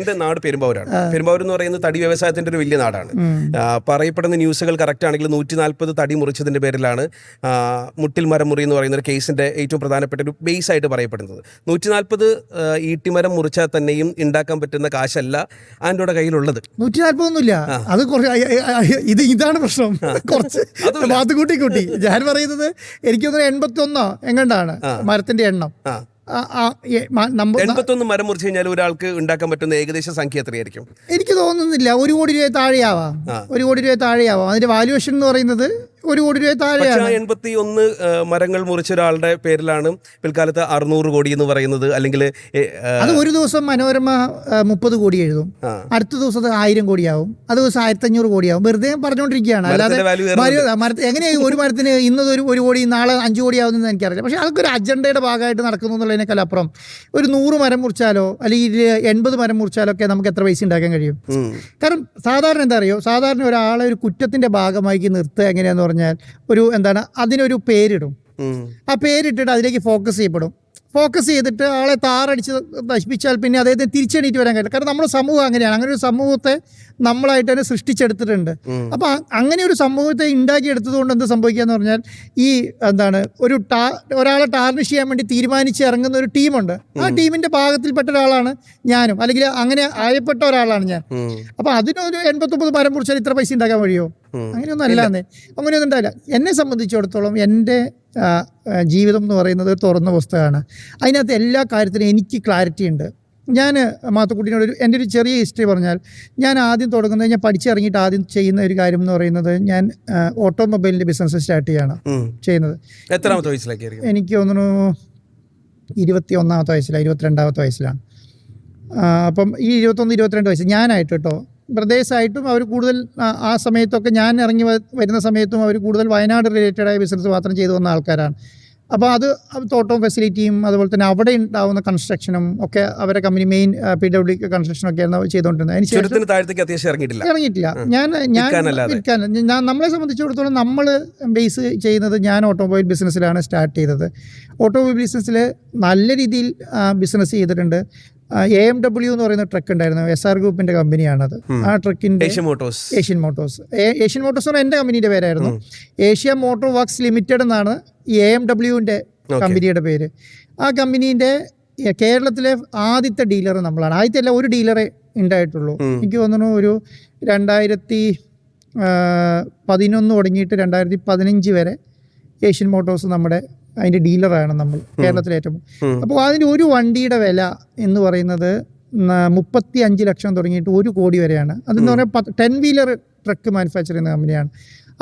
എൻ്റെ നാട് പെരുമ്പാവൂരാണ്. പെരുമ്പാവൂർ എന്ന് പറയുന്നത് തടി വ്യവസായത്തിൻ്റെ ഒരു വലിയ നാടാണ്. പറയപ്പെടുന്ന ന്യൂസുകൾ കറക്റ്റ് ആണെങ്കിൽ 140 തടി മുറിച്ചതിൻ്റെ പേരിലാണ് മുട്ടിൽ മരം മുറി എന്ന് പറയുന്ന ഒരു കേസിൻ്റെ ഏറ്റവും പ്രധാനപ്പെട്ട ഒരു ബേസ് ആയിട്ട് പറയപ്പെടുന്നത്. 140 ഈട്ടിമരം മുറിച്ചാൽ തന്നെയും ഉണ്ടാക്കാൻ പറ്റുന്ന കാശല്ല ആൻ്റോടെ കയ്യിലുള്ളത്. 140 ഒന്നുമില്ല, അത് ഇതാണ് പ്രശ്നം. കുറച്ച് കൂട്ടി ഞാൻ പറയുന്നത് എനിക്കൊന്ന് 81 എങ്ങാണ്ടാണ് മരത്തിന്റെ എണ്ണം. 81 മരം മുറിച്ച് കഴിഞ്ഞാൽ ഒരാൾക്ക് ഉണ്ടാക്കാൻ പറ്റുന്ന ഏകദേശം സംഖ്യ എത്രയായിരിക്കും? എനിക്ക് തോന്നുന്നില്ല 1 കോടി രൂപ താഴെയാവാം. 1 കോടി രൂപ താഴെയാവാം. അതിന്റെ വാല്യുവേഷൻ എന്ന് പറയുന്നത് 1 കോടി രൂപ താഴെയാണ്. 81 മരങ്ങൾ മുറിച്ച ഒരാളുടെ പേരിലാണ് പിൽക്കാലത്ത് 600 കോടി എന്ന് പറയുന്നത്. അല്ലെങ്കിൽ അത് ഒരു ദിവസം മനോരമ 30 കോടി എഴുതും, അടുത്ത ദിവസം 1000 കോടിയാവും, അത് ദിവസം 1500 കോടിയാവും. വെറുതെ പറഞ്ഞുകൊണ്ടിരിക്കുകയാണ്. അല്ലാതെ എങ്ങനെയായി ഒരു മരത്തിന് ഇന്നത് 1 കോടി നാളെ 5 കോടി ആവുന്നതെന്ന് എനിക്കറിയില്ല. പക്ഷെ അതൊക്കെ ഒരു അജണ്ടയുടെ ഭാഗമായിട്ട് നടക്കുന്നു എന്നുള്ളതിനേക്കാൾ അപ്പുറം ഒരു 100 മരം മുറിച്ചാലോ അല്ലെങ്കിൽ 80 മരം മുറിച്ചാലോ ഒക്കെ നമുക്ക് എത്ര പൈസ ഉണ്ടാക്കാൻ കഴിയും? കാരണം സാധാരണ എന്താ അറിയോ, സാധാരണ ഒരാളെ ഒരു കുറ്റത്തിന്റെ ഭാഗമായി നിർത്തുക എങ്ങനെയാന്ന് പറഞ്ഞാൽ അതിനൊരു പേരിടും. ആ പേരിട്ടിട്ട് അതിലേക്ക് ഫോക്കസ് ചെയ്തിട്ട് ആളെ താറടിച്ച് നശിപ്പിച്ചാൽ പിന്നെ അദ്ദേഹത്തിന് തിരിച്ചെണീറ്റ് വരാൻ കഴിയില്ല. കാരണം നമ്മുടെ സമൂഹം അങ്ങനെയാണ്. അങ്ങനെ ഒരു സമൂഹത്തെ നമ്മളായിട്ട് തന്നെ സൃഷ്ടിച്ചെടുത്തിട്ടുണ്ട്. അപ്പോൾ അങ്ങനെ ഒരു സമൂഹത്തെ ഉണ്ടാക്കിയെടുത്തത് കൊണ്ട് എന്ത് സംഭവിക്കുക എന്ന് പറഞ്ഞാൽ ഈ ഒരാളെ ടാർണിഷ് ചെയ്യാൻ വേണ്ടി തീരുമാനിച്ച് ഇറങ്ങുന്ന ഒരു ടീമുണ്ട്. ആ ടീമിന്റെ ഭാഗത്തിൽപ്പെട്ട ഒരാളാണ് ഞാനും, അല്ലെങ്കിൽ അങ്ങനെ ആയപ്പെട്ട ഒരാളാണ് ഞാൻ. അപ്പോൾ അതിനൊരു 89 മരം മുറിച്ചാൽ ഇത്ര പൈസ ഉണ്ടാക്കാൻ കഴിയുമോ? അങ്ങനെയൊന്നും അല്ലാന്നേ, അങ്ങനെയൊന്നും ഉണ്ടാവില്ല. എന്നെ സംബന്ധിച്ചിടത്തോളം എൻ്റെ ജീവിതം എന്ന് പറയുന്നത് ഒരു തുറന്ന പുസ്തകമാണ്. അതിനകത്ത് എല്ലാ കാര്യത്തിലും എനിക്ക് ക്ലാരിറ്റി ഉണ്ട്. ഞാൻ മാത്തുക്കുട്ടീനോട് എൻ്റെ ഒരു ചെറിയ ഹിസ്റ്ററി പറഞ്ഞാൽ, ഞാൻ ആദ്യം തുടങ്ങുന്നത്, ഞാൻ പഠിച്ചിറങ്ങിയിട്ട് ആദ്യം ചെയ്യുന്ന ഒരു കാര്യം എന്ന് പറയുന്നത്, ഞാൻ ഓട്ടോമൊബൈലിൻ്റെ ബിസിനസ് സ്റ്റാർട്ട് ചെയ്യുന്നത്. എത്രാമത്തെ വയസ്സിലായിരിക്കും? എനിക്ക് തോന്നുന്നു 21-ാമത്തെ വയസ്സിലാണ്, 22-ാമത്തെ വയസ്സിലാണ്. അപ്പം ഈ 21-22 വയസ്സ് ഞാനായിട്ട് കേട്ടോ. ബ്രദേഴ്സായിട്ടും അവർ കൂടുതൽ ആ സമയത്തൊക്കെ ഞാൻ ഇറങ്ങി വരുന്ന സമയത്തും അവർ കൂടുതൽ വയനാട് റിലേറ്റഡായ ബിസിനസ് മാത്രം ചെയ്തു വന്ന ആൾക്കാരാണ്. അപ്പോൾ അത് തോട്ടവും ഫെസിലിറ്റിയും അതുപോലെ തന്നെ അവിടെ ഉണ്ടാവുന്ന കൺസ്ട്രക്ഷനും ഒക്കെ അവരുടെ കമ്പനി മെയിൻ PWD കൺസ്ട്രക്ഷനൊക്കെയാണ് ചെയ്തുകൊണ്ടിരുന്നത്. ഇറങ്ങിയിട്ടില്ല. ഞാൻ നമ്മളെ സംബന്ധിച്ചിടത്തോളം നമ്മൾ ബേസ് ചെയ്യുന്നത്, ഞാൻ ഓട്ടോമൊബൈൽ ബിസിനസ്സിലാണ് സ്റ്റാർട്ട് ചെയ്തത്. ഓട്ടോമൊബൈൽ ബിസിനസ്സിൽ നല്ല രീതിയിൽ ബിസിനസ് ചെയ്തിട്ടുണ്ട്. AMW എന്ന് പറയുന്ന ട്രക്ക് ഉണ്ടായിരുന്നു, SR ഗ്രൂപ്പിന്റെ കമ്പനിയാണത്. ആ ട്രക്കിന്റെ ഏഷ്യൻ മോട്ടോഴ്സ് എന്ന് എൻ്റെ കമ്പനിയുടെ പേരായിരുന്നു. ഏഷ്യ മോട്ടോർ വർക്ക്സ് ലിമിറ്റഡ് എന്നാണ് ഈ AMWന്റെ കമ്പനിയുടെ പേര്. ആ കമ്പനീൻ്റെ കേരളത്തിലെ ആദ്യത്തെ ഡീലർ നമ്മളാണ്. ആദ്യത്തെ അല്ല, ഒരു ഡീലറെ ഉണ്ടായിട്ടുള്ളൂ. എനിക്ക് തോന്നുന്നു ഒരു 2011 തുടങ്ങിയിട്ട് 2015 വരെ ഏഷ്യൻ മോട്ടോഴ്സ് അതിൻ്റെ ഡീലറാണ് നമ്മൾ കേരളത്തിലെ ഏറ്റവും. അപ്പോൾ അതിൻ്റെ ഒരു വണ്ടിയുടെ വില എന്ന് പറയുന്നത് 35 ലക്ഷം തുടങ്ങിയിട്ട് 1 കോടി വരെയാണ്. അതെന്ന് പറഞ്ഞാൽ 10 വീലർ ട്രക്ക് മാനുഫാക്ചർ ചെയ്യുന്ന കമ്പനിയാണ്.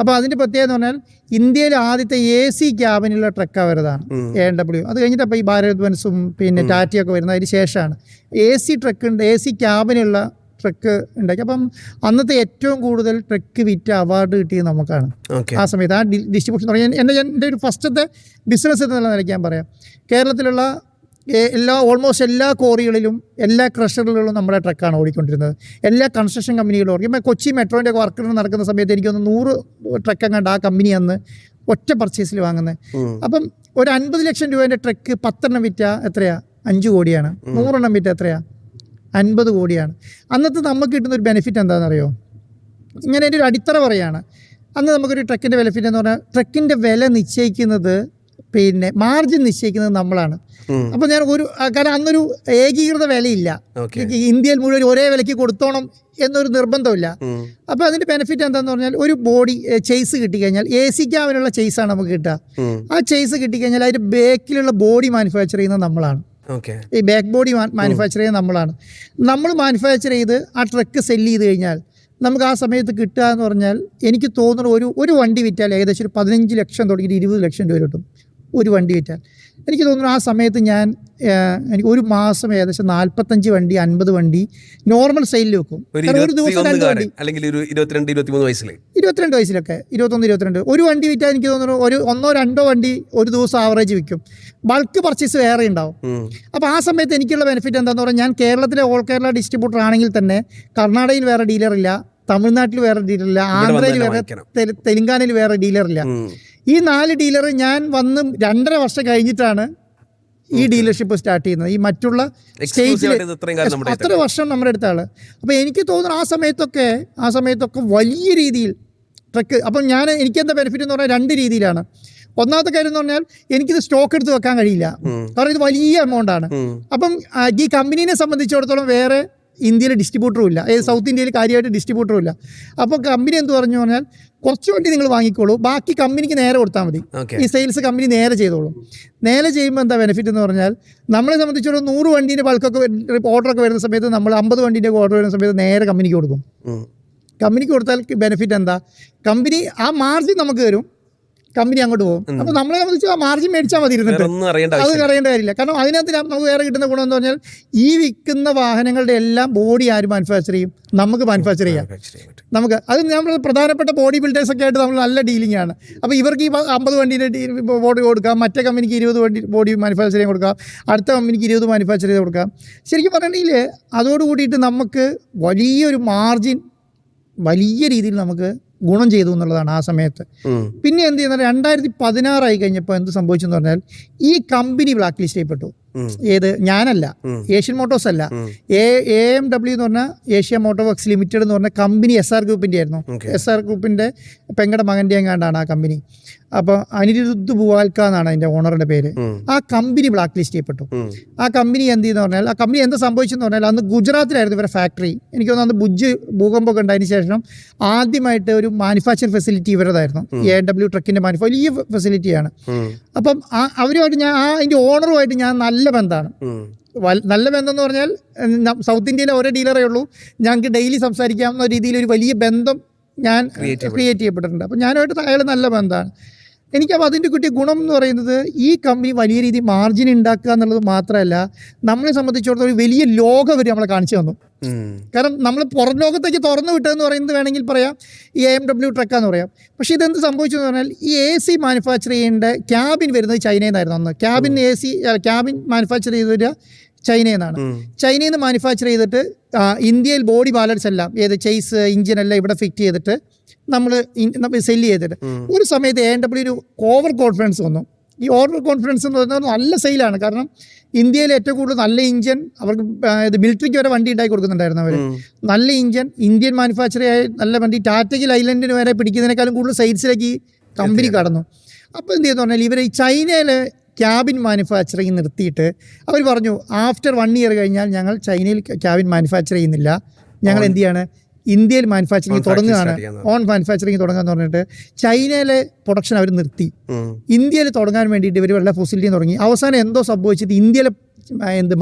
അപ്പോൾ അതിൻ്റെ പ്രത്യേകത എന്ന് പറഞ്ഞാൽ ഇന്ത്യയിലെ ആദ്യത്തെ AC ക്യാബിനുള്ള ട്രക്ക് അവരതാണ് AMW. അത് കഴിഞ്ഞിട്ട് അപ്പോൾ ഈ ഭാരത് ബെൻസും പിന്നെ ടാറ്റയൊക്കെ വരുന്നത് അതിന് ശേഷമാണ്. AC ട്രക്കുണ്ട്, AC ക്യാബിനുള്ള ട്രക്ക് ഉണ്ടാക്കി. അപ്പം അന്നത്തെ ഏറ്റവും കൂടുതൽ ട്രക്ക് വിറ്റ് അവാർഡ് കിട്ടിയത് നമുക്കാണ് ആ സമയത്ത്. ആ ഡിസ്ട്രിബ്യൂഷൻ തുടങ്ങി എൻ്റെ ഒരു ഫസ്റ്റത്തെ ബിസിനസ് എന്നുള്ള നിലയ്ക്ക് ഞാൻ പറയാം. കേരളത്തിലുള്ള ഓൾമോസ്റ്റ് എല്ലാ കോറികളിലും എല്ലാ ക്രഷറുകളിലും നമ്മുടെ ട്രക്കാണ് ഓടിക്കൊണ്ടിരുന്നത്. എല്ലാ കൺസ്ട്രക്ഷൻ കമ്പനികളും ഓടിക്കും. ഇപ്പോൾ കൊച്ചി മെട്രോൻ്റെ വർക്ക് നടക്കുന്ന സമയത്ത് എനിക്കൊന്ന് 100 ട്രക്ക് അങ്ങാണ്ട് ആ കമ്പനി അന്ന് ഒറ്റ പർച്ചേസിൽ വാങ്ങുന്നത്. അപ്പം ഒരു 50 ലക്ഷം രൂപേൻ്റെ ട്രക്ക് 10 എണ്ണം വിറ്റാൽ എത്രയാണ്? 5 കോടിയാണ്. 100 എണ്ണം വിറ്റാൽ എത്രയാണ്? 50 കോടിയാണ്. അന്നത്തെ നമുക്ക് കിട്ടുന്നൊരു ബെനിഫിറ്റ് എന്താണെന്നറിയോ? ഇങ്ങനെ എൻ്റെ ഒരു അടിത്തറ പറയുകയാണ്. അന്ന് നമുക്കൊരു ട്രക്കിൻ്റെ ബെനിഫിറ്റ് എന്ന് പറഞ്ഞാൽ, ട്രക്കിൻ്റെ വില നിശ്ചയിക്കുന്നത്, പിന്നെ മാർജിൻ നിശ്ചയിക്കുന്നത് നമ്മളാണ്. അപ്പോൾ ഞാൻ കാരണം അന്നൊരു ഏകീകൃത വിലയില്ല. ഇന്ത്യയിൽ മുഴുവൻ ഒരേ വിലയ്ക്ക് കൊടുത്തോണം എന്നൊരു നിർബന്ധമില്ല. അപ്പോൾ അതിൻ്റെ ബെനിഫിറ്റ് എന്താണെന്ന് പറഞ്ഞാൽ, ഒരു ബോഡി ചെയ്സ് കിട്ടിക്കഴിഞ്ഞാൽ, AC ക്യാബിനുള്ള ചെയ്സാണ് നമുക്ക് കിട്ടുക. ആ ചെയ്സ് കിട്ടിക്കഴിഞ്ഞാൽ അതിൻ്റെ ബാക്കിലുള്ള ബോഡി മാനുഫാക്ചർ ചെയ്യുന്നത് നമ്മളാണ്. ഈ ബാക്ക് ബോഡി മാനുഫാക്ചർ ചെയ്യുന്നത് നമ്മളാണ്. നമ്മൾ മാനുഫാക്ചർ ചെയ്ത് ആ ട്രക്ക് സെല്ല് ചെയ്ത് കഴിഞ്ഞാൽ നമുക്ക് ആ സമയത്ത് കിട്ടുക എന്ന് പറഞ്ഞാൽ, എനിക്ക് തോന്നുന്നു ഒരു വണ്ടി വിറ്റാൽ ഏകദേശം ഒരു 15 ലക്ഷം തുടങ്ങിയിട്ട് 20 ലക്ഷം രൂപ കിട്ടും ഒരു വണ്ടി വിറ്റാൽ. എനിക്ക് തോന്നുന്നു ആ സമയത്ത് എനിക്ക് ഒരു മാസം ഏകദേശം 45 വണ്ടി 50 വണ്ടി നോർമൽ സെയിലിൽ വെക്കും. ഒരു ദിവസം 2 വണ്ടി, അല്ലെങ്കിൽ 22 വയസ്സിലൊക്കെ 21-22 ഒരു വണ്ടി വിറ്റാൽ എനിക്ക് തോന്നുന്നു ഒരു 1-2 വണ്ടി ഒരു ദിവസം ആവറേജ് വിൽക്കും. ബൾക്ക് പർച്ചേസ് വേറെ ഉണ്ടാവും. അപ്പോൾ ആ സമയത്ത് എനിക്കുള്ള ബെനിഫിറ്റ് എന്താണെന്ന് പറഞ്ഞാൽ, ഞാൻ കേരളത്തിലെ ഓൾ കേരള ഡിസ്ട്രിബ്യൂട്ടർ ആണെങ്കിൽ തന്നെ കർണാടകയിൽ വേറെ ഡീലറില്ല, തമിഴ്നാട്ടിൽ വേറെ ഡീലറില്ല, ആന്ധ്രയിൽ വേറെ, തെലുങ്കാനയിൽ വേറെ ഡീലറില്ല. ഈ 4 ഡീലർ ഞാൻ വന്ന് 2.5 വർഷം കഴിഞ്ഞിട്ടാണ് ഈ ഡീലർഷിപ്പ് സ്റ്റാർട്ട് ചെയ്യുന്നത്. ഈ മറ്റുള്ള സ്റ്റേറ്റിൽ അത്ര വർഷം നമ്മുടെ അടുത്ത ആള്. അപ്പോൾ എനിക്ക് തോന്നുന്നു ആ സമയത്തൊക്കെ വലിയ രീതിയിൽ ട്രക്ക്. അപ്പം എനിക്കെന്താ ബെനിഫിറ്റ് എന്ന് പറഞ്ഞാൽ 2 രീതിയിലാണ്. ഒന്നാമത്തെ കാര്യം എന്ന് പറഞ്ഞാൽ എനിക്കിത് സ്റ്റോക്ക് എടുത്ത് വെക്കാൻ കഴിയില്ല, കാരണം ഇത് വലിയ എമൗണ്ട് ആണ്. അപ്പം ഈ കമ്പനീനെ സംബന്ധിച്ചിടത്തോളം വേറെ ഇന്ത്യയിൽ ഡിസ്ട്രിബ്യൂട്ടറും ഇല്ല, സൗത്ത് ഇന്ത്യയിൽ കാര്യമായിട്ട് ഡിസ്ട്രിബ്യൂട്ടറും ഇല്ല. അപ്പോൾ കമ്പനി എന്ത് പറഞ്ഞു പറഞ്ഞാൽ കുറച്ച് വണ്ടി നിങ്ങൾ വാങ്ങിക്കോളൂ, ബാക്കി കമ്പനിക്ക് നേരെ കൊടുത്താൽ മതി. ഈ സെയിൽസ് കമ്പനി നേരെ ചെയ്തോളും. നേരെ ചെയ്യുമ്പോൾ എന്താ ബെനിഫിറ്റ് എന്ന് പറഞ്ഞാൽ നമ്മളെ സംബന്ധിച്ചിടത്തോളം 100 വണ്ടീൻ്റെ ബൾക്കൊക്കെ ഓർഡറൊക്കെ വരുന്ന സമയത്ത് നമ്മൾ 50 വണ്ടീൻ്റെ ഓർഡർ വരുന്ന സമയത്ത് നേരെ കമ്പനിക്ക് കൊടുക്കും. കമ്പനിക്ക് കൊടുത്താൽ ബെനിഫിറ്റ് എന്താ, കമ്പനി ആ മാർജിൻ നമുക്ക് തരും, കമ്പനി അങ്ങോട്ട് പോകും. അപ്പോൾ നമ്മളെ സംബന്ധിച്ച് ആ മാർജിൻ മേടിച്ചാൽ മതി, ഇരുന്നിട്ട് അത് അറിയേണ്ട കാര്യമില്ല. കാരണം അതിനകത്ത് നമുക്ക് വേറെ കിട്ടുന്ന ഗുണം എന്ന് പറഞ്ഞാൽ ഈ വിൽക്കുന്ന വാഹനങ്ങളുടെ എല്ലാം ബോഡി ആര് മാനുഫാക്ചർ ചെയ്യും, നമുക്ക് മാനുഫാക്ചർ ചെയ്യാം. നമുക്ക് അത് നമ്മൾ പ്രധാനപ്പെട്ട ബോഡി ബിൽഡേഴ്സൊക്കെ ആയിട്ട് നമ്മൾ നല്ല ഡീലിംഗ് ആണ്. അപ്പോൾ ഇവർക്ക് ഈ 50 വണ്ടീൻ്റെ ബോഡി കൊടുക്കാം, മറ്റേ കമ്പനിക്ക് 20 വണ്ടി ബോഡി മാനുഫാക്ചർ ചെയ്യാൻ കൊടുക്കാം, അടുത്ത കമ്പനിക്ക് 20 മാനുഫാക്ചർ ചെയ്ത് കൊടുക്കാം. ശരിക്കും പറഞ്ഞിട്ടുണ്ടെങ്കിൽ അതോടുകൂടിയിട്ട് നമുക്ക് വലിയൊരു മാർജിൻ വലിയ രീതിയിൽ നമുക്ക് ഗുണം ചെയ്തു എന്നുള്ളതാണ് ആ സമയത്ത്. പിന്നെ എന്ത് ചെയ്യുന്നത്, 2016 ആയി കഴിഞ്ഞപ്പോൾ എന്ത് സംഭവിച്ചെന്ന് പറഞ്ഞാൽ ഈ കമ്പനി ബ്ലാക്ക് ലിസ്റ്റ് ചെയ്യപ്പെട്ടു. ഏത്, ഞാനല്ല, ഏഷ്യൻ മോട്ടോഴ്സ് അല്ല, AMW എന്ന് പറഞ്ഞാൽ ഏഷ്യ മോട്ടോർ വർക്ക്സ് ലിമിറ്റഡ് എന്ന് പറഞ്ഞ കമ്പനി SR ഗ്രൂപ്പിൻ്റെ ആയിരുന്നു. SR ഗ്രൂപ്പിൻ്റെ പെങ്ങളുടെ മകൻ്റെ എങ്ങാണ്ടാണ് ആ കമ്പനി. അപ്പോൾ അനിരുദ്ധ് ബുവാൽക്ക എന്നാണ് അതിൻ്റെ ഓണറുടെ പേര്. ആ കമ്പനി ബ്ലാക്ക് ലിസ്റ്റ് ചെയ്യപ്പെട്ടു. ആ കമ്പനി എന്ത് ചെയ്യുന്ന പറഞ്ഞാൽ, ആ കമ്പനി എന്താ സംഭവിച്ചെന്ന് പറഞ്ഞാൽ അന്ന് ഗുജറാത്തിലായിരുന്നു ഇവരുടെ ഫാക്ടറി. എനിക്ക് തോന്നുന്നു അന്ന് ഭുജ് ഭൂകമ്പമൊക്കെ ഉണ്ടായതിനു ശേഷം ആദ്യമായിട്ട് ഒരു മാനുഫാക്ചർ ഫെസിലിറ്റി ഇവരതായിരുന്നു. AMW ട്രക്കിൻ്റെ വലിയ ഫെസിലിറ്റിയാണ്. അപ്പം അവരുമായിട്ട് അതിൻ്റെ ഓണറുമായിട്ട് ഞാൻ നല്ല ബന്ധമാണ്. നല്ല ബന്ധം എന്ന് പറഞ്ഞാൽ സൗത്ത് ഇന്ത്യയിലെ ഓരോ ഡീലറേ ഉള്ളൂ, ഞങ്ങൾക്ക് ഡെയിലി സംസാരിക്കാവുന്ന രീതിയിൽ ഒരു വലിയ ബന്ധം ഞാൻ ക്രിയേറ്റ് ചെയ്യപ്പെട്ടിട്ടുണ്ട്. അപ്പം ഞാനുമായിട്ട് അയാൾ നല്ല ബന്ധമാണ്. എനിക്കപ്പോൾ അതിൻ്റെ കിട്ടിയ ഗുണം എന്ന് പറയുന്നത് ഈ കമ്പനി വലിയ രീതിയിൽ മാർജിൻ ഉണ്ടാക്കുക എന്നുള്ളത് മാത്രമല്ല, നമ്മളെ സംബന്ധിച്ചിടത്തോളം ഒരു വലിയ ലോകം അവർ നമ്മളെ കാണിച്ചു തന്നു. കാരണം നമ്മൾ പുറം ലോകത്തേക്ക് തുറന്നു വിട്ടതെന്ന് പറയുന്നത് വേണമെങ്കിൽ പറയാം ഈ AMW ട്രക്കാന്ന് പറയാം. പക്ഷേ ഇതെന്ത് സംഭവിച്ചെന്ന് പറഞ്ഞാൽ ഈ AC മാനുഫാക്ചർ ചെയ്യേണ്ട ക്യാബിൻ വരുന്നത് ചൈനയിൽ നിന്നായിരുന്നു അന്ന്. ക്യാബിൻ മാനുഫാക്ചർ ചെയ്ത ചൈനയിൽ നിന്നാണ്. ചൈനയിൽ നിന്ന് മാനുഫാക്ചർ ചെയ്തിട്ട് ഇന്ത്യയിൽ ബോഡി ബാലൻസ് എല്ലാം ചെയ്സ് ഇഞ്ചിൻ എല്ലാം ഇവിടെ ഫിറ്റ് ചെയ്തിട്ട് നമ്മൾ സെല്ല് ചെയ്തിട്ട് ഒരു സമയത്ത് AMW ഒരു ഓവർ കോൺഫിഡൻസ് വന്നു. ഈ ഓവർ കോൺഫിഡൻസ് എന്ന് പറയുന്നത് നല്ല സെയിലാണ്. കാരണം ഇന്ത്യയിൽ ഏറ്റവും കൂടുതൽ നല്ല ഇഞ്ചൻ അവർക്ക് മിലിറ്ററിക്ക് വരെ വണ്ടി ഉണ്ടാക്കി കൊടുക്കുന്നുണ്ടായിരുന്നു അവർ. നല്ല ഇഞ്ചൻ ഇന്ത്യൻ മാനുഫാക്ചർ ആയ നല്ല വണ്ടി ടാറ്റയ്ക്ക് ലൈലൻഡിന് വരെ പിടിക്കുന്നതിനേക്കാളും കൂടുതൽ സെയിൽസിലേക്ക് കമ്പനി കടന്നു. അപ്പോൾ എന്ത് ചെയ്യുന്നു പറഞ്ഞാൽ ഇവർ ഈ ചൈനയിലെ ക്യാബിൻ മാനുഫാക്ചറിങ് നിർത്തിയിട്ട് അവർ പറഞ്ഞു ആഫ്റ്റർ 1 ഇയർ കഴിഞ്ഞാൽ ഞങ്ങൾ ചൈനയിൽ ക്യാബിൻ മാനുഫാക്ചർ ചെയ്യുന്നില്ല, ഞങ്ങൾ എന്ത് ചെയ്യാണ് ഇന്ത്യയിൽ മാനുഫാക്ചറിങ് തുടങ്ങുകയാണ്, ഓൺ മാനുഫാക്ചറിങ് തുടങ്ങാന്ന് പറഞ്ഞിട്ട് ചൈനയിലെ പ്രൊഡക്ഷൻ അവർ നിർത്തി. ഇന്ത്യയിൽ തുടങ്ങാൻ വേണ്ടിയിട്ട് ഇവർ വല്ല ഫെസിലിറ്റിയും തുടങ്ങി. അവസാനം എന്തോ സംഭവിച്ചിട്ട് ഇന്ത്യയിലെ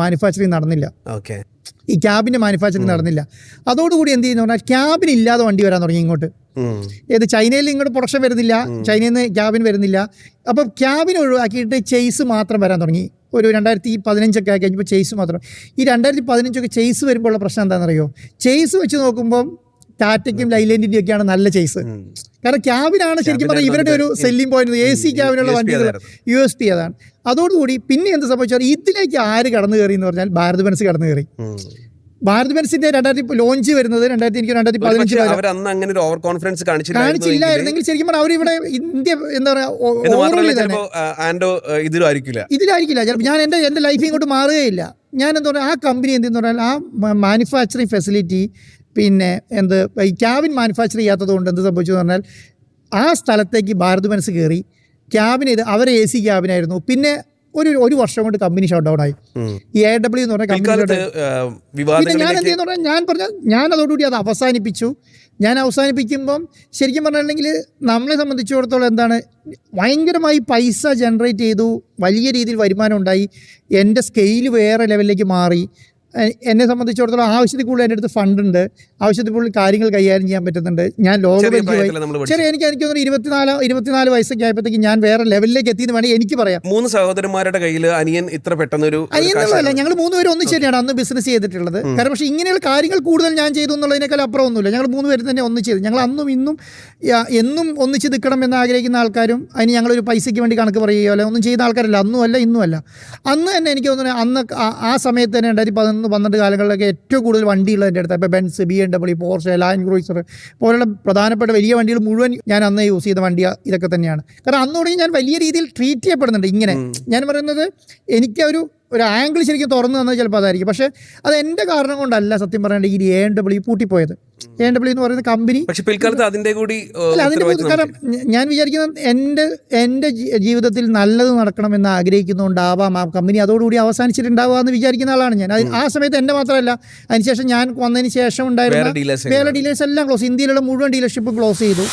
മാനുഫാക്ചറിങ് നടന്നില്ല, ഈ ക്യാബിൻ്റെ മാനുഫാക്ചറിങ് നടന്നില്ല. അതോടുകൂടി എന്ത് ചെയ്യുന്ന പറഞ്ഞാൽ ക്യാബിൻ ഇല്ലാതെ വണ്ടി വരാൻ തുടങ്ങി ഇങ്ങോട്ട്. ചൈനയിൽ ഇങ്ങോട്ട് പ്രൊഡക്ഷൻ വരുന്നില്ല, ചൈനയിൽ നിന്ന് ക്യാബിൻ വരുന്നില്ല. അപ്പം ക്യാബിൻ ഒഴിവാക്കിയിട്ട് ചെയ്സ് മാത്രം വരാൻ തുടങ്ങി. ഒരു 2015 കഴിഞ്ഞപ്പോൾ ചെയ്സ് മാത്രം. ഈ 2015 ചെയ്സ് വരുമ്പോൾ ഉള്ള പ്രശ്നം എന്താണെന്നറിയോ, ചെയ്സ് വെച്ച് നോക്കുമ്പം ടാറ്റയ്ക്കും ലൈലൻഡിൻ്റെയും ഒക്കെയാണ് നല്ല ചെയ്സ്. കാരണം ക്യാബിനാണ് ശരിക്കും പറഞ്ഞാൽ ഇവരുടെ ഒരു സെല്ലിംഗ് പോയിന്റ്. AC ക്യാബിനുള്ള വണ്ടികൾ USP അതാണ്. അതോടുകൂടി പിന്നെ എന്ത് സംഭവിച്ചാൽ ഇതിലേക്ക് ആര് കടന്നു കയറി എന്ന് പറഞ്ഞാൽ ഭാരത് ബെൻസ് കടന്നു കയറി. ഭാരത് ബെൻസിന്റെ ലോഞ്ച് വരുന്നത് 2015 കാണിച്ചില്ലായിരുന്നെങ്കിൽ ശരിക്കും പറഞ്ഞാൽ അവരിവിടെ ഇന്ത്യ എന്താ പറയുക ഇതിലായിരിക്കില്ല. ഞാൻ എൻ്റെ ലൈഫ് ഇങ്ങോട്ട് മാറുകയില്ല. ഞാൻ എന്താ പറയുക, ആ കമ്പനി എന്തെന്ന് പറഞ്ഞാൽ ആ മാനുഫാക്ചറിങ് ഫെസിലിറ്റി പിന്നെ ഈ ക്യാബിൻ മാനുഫാക്ചർ ചെയ്യാത്തത് കൊണ്ട് എന്ത് സംഭവിച്ചു എന്ന് പറഞ്ഞാൽ ആ സ്ഥലത്തേക്ക് ഭാരത് ബെൻസ് കയറി. ക്യാബിൻ അവരെ AC ക്യാബിനായിരുന്നു. പിന്നെ ഒരു വർഷം കൊണ്ട് കമ്പനി ഷട്ട് ഡൗൺ ആയി. ഈ AMW എന്ന് പറഞ്ഞ കമ്പനി പിന്നെ ഞാൻ എന്ത് ചെയ്യുന്ന പറഞ്ഞാൽ ഞാൻ അതോടുകൂടി അത് അവസാനിപ്പിച്ചു. ഞാൻ അവസാനിപ്പിക്കുമ്പം ശരിക്കും പറഞ്ഞിട്ടുണ്ടെങ്കിൽ നമ്മളെ സംബന്ധിച്ചിടത്തോളം എന്താണ്, ഭയങ്കരമായി പൈസ ജനറേറ്റ് ചെയ്തു, വലിയ രീതിയിൽ വരുമാനം ഉണ്ടായി, എൻ്റെ സ്കെയിൽ വേറെ ലെവലിലേക്ക് മാറി. എന്നെ സംബന്ധിച്ചിടത്തോളം ആവശ്യത്തിൽ കൂടുതൽ എൻ്റെ അടുത്ത് ഫണ്ടുണ്ട്, ആവശ്യത്തിൽ കൂടുതൽ കാര്യങ്ങൾ കൈകാര്യം ചെയ്യാൻ പറ്റുന്നുണ്ട്. ഞാൻ ലോകപരിചയമായി എനിക്ക് 24 വയസ്സൊക്കെ ആയപ്പോഴത്തേക്ക് ഞാൻ വേറെ ലെവലിലേക്ക് എത്തിയെന്ന് വേണമെങ്കിൽ എനിക്ക് പറയാം. 3 സഹോദരന്മാരുടെ കയ്യിൽ അനിയൻ ഇത്ര പെട്ടെന്നൊരു അനിയനല്ല, ഞങ്ങൾ 3 പേരും ഒന്നിച്ച് തന്നെയാണ് അന്ന് ബിസിനസ് ചെയ്തിട്ടുള്ളത്. കാരണം പക്ഷേ ഇങ്ങനെയുള്ള കാര്യങ്ങൾ കൂടുതൽ ഞാൻ ചെയ്തു എന്നുള്ളതിനേക്കാൾ അപ്പുറം ഒന്നുമില്ല. ഞങ്ങൾ 3 പേരും തന്നെ ഒന്നിച്ച് ചെയ്തു. ഞങ്ങൾ അന്നും ഇന്നും എന്നും ഒന്നിച്ച് നിൽക്കണം എന്ന് ആഗ്രഹിക്കുന്ന ആൾക്കാരും അതിന് ഞങ്ങളൊരു പൈസയ്ക്ക് വേണ്ടി കണക്ക് പറയുകയോ അല്ലെ ഒന്നും ചെയ്യുന്ന ആൾക്കാരല്ല. അന്നും അല്ല ഇന്നും അല്ല. അന്ന് തന്നെ എനിക്ക് തോന്നുന്നത് അന്ന് ആ സമയത്ത് തന്നെ 2011 12 കാലങ്ങളിലൊക്കെ ഏറ്റവും കൂടുതൽ വണ്ടിയുള്ളത് എൻ്റെ അടുത്ത്. ഇപ്പോൾ Benz, BMW, Porsche, land cruiser പോലുള്ള പ്രധാനപ്പെട്ട വലിയ വണ്ടികൾ മുഴുവൻ ഞാൻ അന്ന് യൂസ് ചെയ്ത വണ്ടി ഇതൊക്കെ തന്നെയാണ്. കാരണം അന്ന് തുടങ്ങി ഞാൻ വലിയ രീതിയിൽ ട്രീറ്റ് ചെയ്യപ്പെടുന്നുണ്ട്. ഇങ്ങനെ ഞാൻ പറയുന്നത് എനിക്ക് ഒരു ആംഗിൾ ശരിക്കും തുറന്നു തന്നത് ചിലപ്പോൾ അതായിരിക്കും. പക്ഷേ അത് എൻ്റെ കാരണം കൊണ്ടല്ല സത്യം പറയേണ്ടത് ഈ BMW പൂട്ടിപ്പോയത്. BMW എന്ന് പറയുന്ന കമ്പനി പക്ഷെ പിൽക്കാലത്ത് അതിന്റെ കൂടി അല്ല, അതിൻ്റെ കാരണം ഞാൻ വിചാരിക്കുന്നത് എൻ്റെ ജീവിതത്തിൽ നല്ലത് നടക്കണമെന്ന് ആഗ്രഹിക്കുന്നുണ്ടാവാം ആ കമ്പനി അതോടുകൂടി അവസാനിച്ചിട്ടുണ്ടാവുക എന്ന് വിചാരിക്കുന്ന ആളാണ് ഞാൻ. ആ സമയത്ത് എൻ്റെ മാത്രമല്ല, അതിനുശേഷം ഞാൻ വന്നതിന് ശേഷം ഉണ്ടായിരുന്ന വേറെ ഡീലേഴ്സ് എല്ലാം ക്ലോസ്, ഇന്ത്യയിലുള്ള മുഴുവൻ ഡീലർഷിപ്പ് ക്ലോസ് ചെയ്തു.